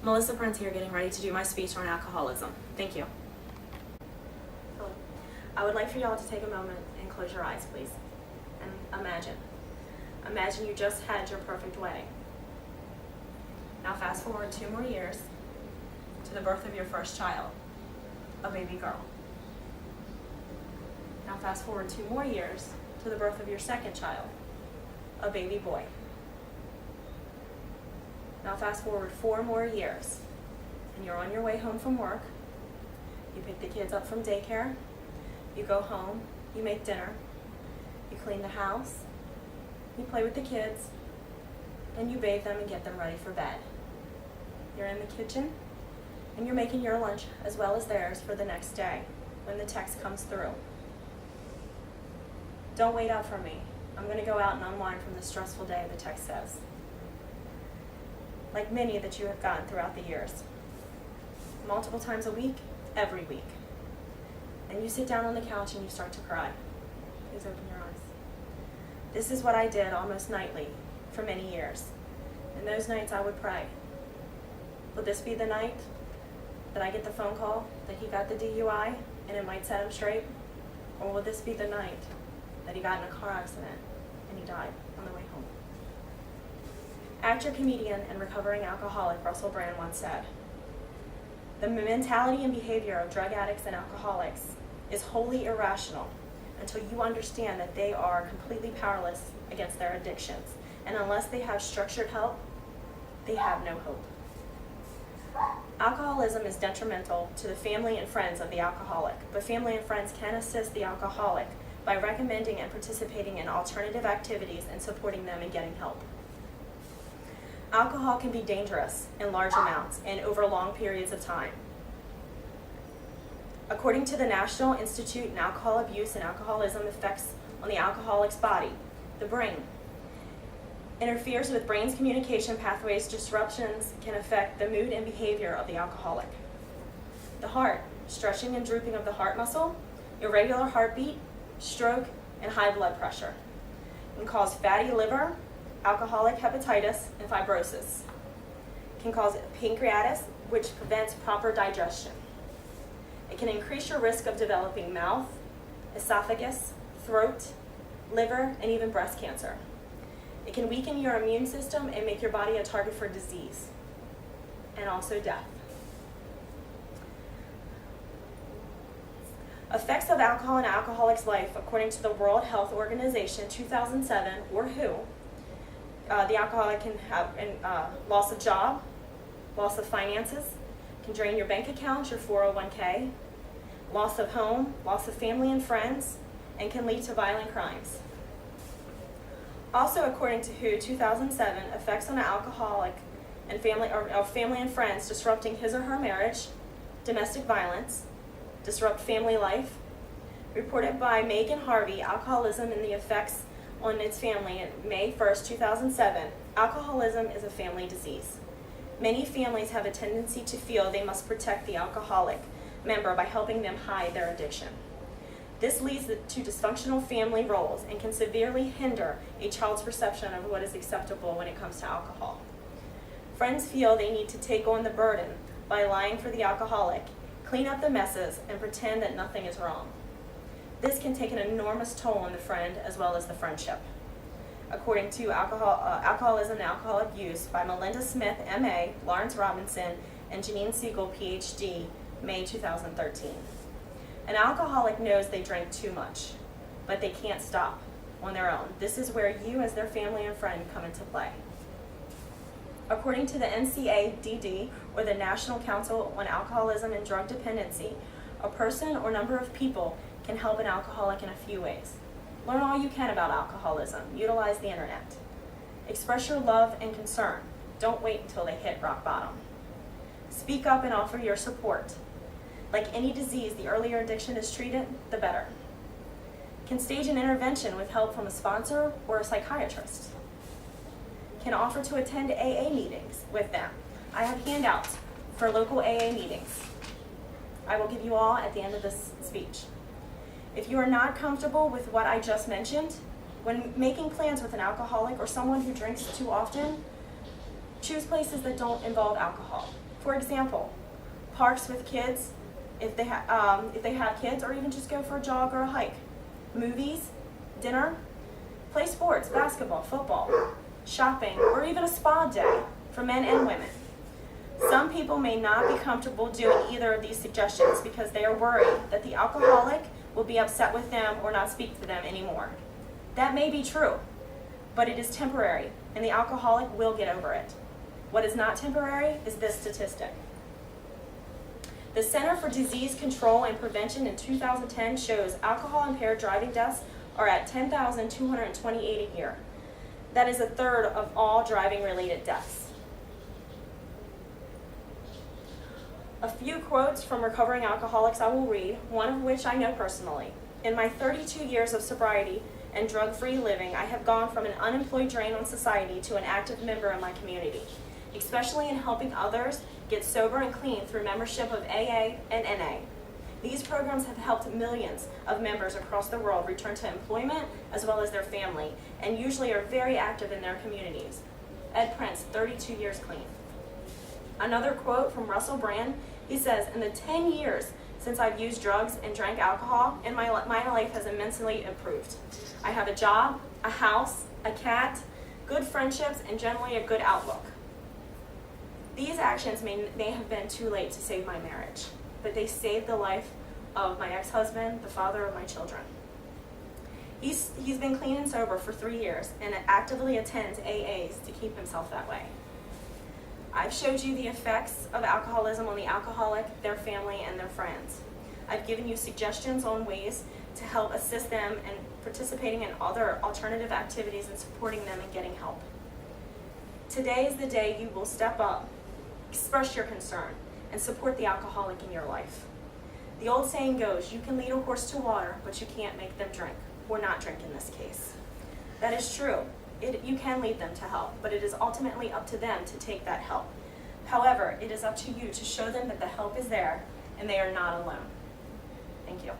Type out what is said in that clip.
Melissa Prince here, getting ready to do my speech on alcoholism. Thank you. Hello. I would like for y'all to take a moment and close your eyes, please. And imagine. Imagine you just had your perfect wedding. Now fast forward 2 more years to the birth of your first child, a baby girl. Now fast forward 2 more years to the birth of your second child, a baby boy. Now fast forward 4 more years, and you're on your way home from work. You pick the kids up from daycare, you go home, you make dinner, you clean the house, you play with the kids, and you bathe them and get them ready for bed. You're in the kitchen, and you're making your lunch as well as theirs for the next day when the text comes through. Don't wait up for me. I'm going to go out and unwind from this stressful day, the text says. Like many that you have gotten throughout the years. Multiple times a week, every week. And you sit down on the couch and you start to cry. Please open your eyes. This is what I did almost nightly for many years. And those nights I would pray. Will this be the night that I get the phone call that he got the DUI and it might set him straight? Or will this be the night that he got in a car accident and he died on the way home? Actor, comedian, and recovering alcoholic Russell Brand once said, "The mentality and behavior of drug addicts and alcoholics is wholly irrational until you understand that they are completely powerless against their addictions, and unless they have structured help, they have no hope." Alcoholism is detrimental to the family and friends of the alcoholic, but family and friends can assist the alcoholic by recommending and participating in alternative activities and supporting them in getting help. Alcohol can be dangerous in large amounts and over long periods of time. According to the National Institute in Alcohol Abuse and Alcoholism effects on the alcoholic's body, the brain interferes with brain's communication pathways. Disruptions can affect the mood and behavior of the alcoholic. The heart, stretching and drooping of the heart muscle, irregular heartbeat, stroke, and high blood pressure. It can cause fatty liver, alcoholic hepatitis, and fibrosis. It can cause pancreatitis, which prevents proper digestion. It can increase your risk of developing mouth, esophagus, throat, liver, and even breast cancer. It can weaken your immune system and make your body a target for disease, and also death. Effects of alcohol in an alcoholic's life, according to the World Health Organization 2007, or WHO, the alcoholic can have loss of job, loss of finances, can drain your bank account, your 401k, loss of home, loss of family and friends, and can lead to violent crimes. Also, according to WHO 2007, effects on an alcoholic and family and friends, disrupting his or her marriage, domestic violence, disrupt family life. Reported by Megan Harvey, Alcoholism and the Effects on Its Family, May 1st, 2007. Alcoholism is a family disease. Many families have a tendency to feel they must protect the alcoholic member by helping them hide their addiction. This leads to dysfunctional family roles and can severely hinder a child's perception of what is acceptable when it comes to alcohol. Friends feel they need to take on the burden by lying for the alcoholic, clean up the messes, and pretend that nothing is wrong. This can take an enormous toll on the friend as well as the friendship. According to Alcoholism and Alcohol Abuse by Melinda Smith, M.A., Lawrence Robinson, and Janine Siegel, Ph.D., May 2013. An alcoholic knows they drink too much, but they can't stop on their own. This is where you as their family and friend come into play. According to the NCADD, or the National Council on Alcoholism and Drug Dependency, a person or number of people can help an alcoholic in a few ways. Learn all you can about alcoholism. Utilize the internet. Express your love and concern. Don't wait until they hit rock bottom. Speak up and offer your support. Like any disease, the earlier addiction is treated, the better. Can stage an intervention with help from a sponsor or a psychiatrist. Can offer to attend AA meetings with them. I have handouts for local AA meetings. I will give you all at the end of this speech. If you are not comfortable with what I just mentioned, when making plans with an alcoholic or someone who drinks too often, Choose places that don't involve alcohol. For example, parks with kids, if they have kids, or even just go for a jog or a hike. Movies, dinner, play sports, basketball, football, shopping, or even a spa day for men and women. Some people may not be comfortable doing either of these suggestions because they are worried that the alcoholic will be upset with them or not speak to them anymore. That may be true, but it is temporary, and the alcoholic will get over it. What is not temporary is this statistic. The Center for Disease Control and Prevention in 2010 shows alcohol-impaired driving deaths are at 10,228 a year. That is a third of all driving-related deaths. A few quotes from recovering alcoholics I will read, one of which I know personally. In my 32 years of sobriety and drug-free living, I have gone from an unemployed drain on society to an active member in my community, especially in helping others get sober and clean through membership of AA and NA. These programs have helped millions of members across the world return to employment as well as their family, and usually are very active in their communities. Ed Prince, 32 years clean. Another quote from Russell Brand, he says, "In the 10 years since I've used drugs and drank alcohol, and my life has immensely improved. I have a job, a house, a cat, good friendships, and generally a good outlook. These actions may have been too late to save my marriage, but they saved the life of my ex-husband, the father of my children." He's been clean and sober for 3 years and actively attends AAs to keep himself that way. I've showed you the effects of alcoholism on the alcoholic, their family, and their friends. I've given you suggestions on ways to help assist them in participating in other alternative activities and supporting them in getting help. Today is the day you will step up, express your concern, and support the alcoholic in your life. The old saying goes, you can lead a horse to water, but you can't make them drink, or not drink in this case. That is true. You can lead them to help, but it is ultimately up to them to take that help. However, it is up to you to show them that the help is there and they are not alone. Thank you.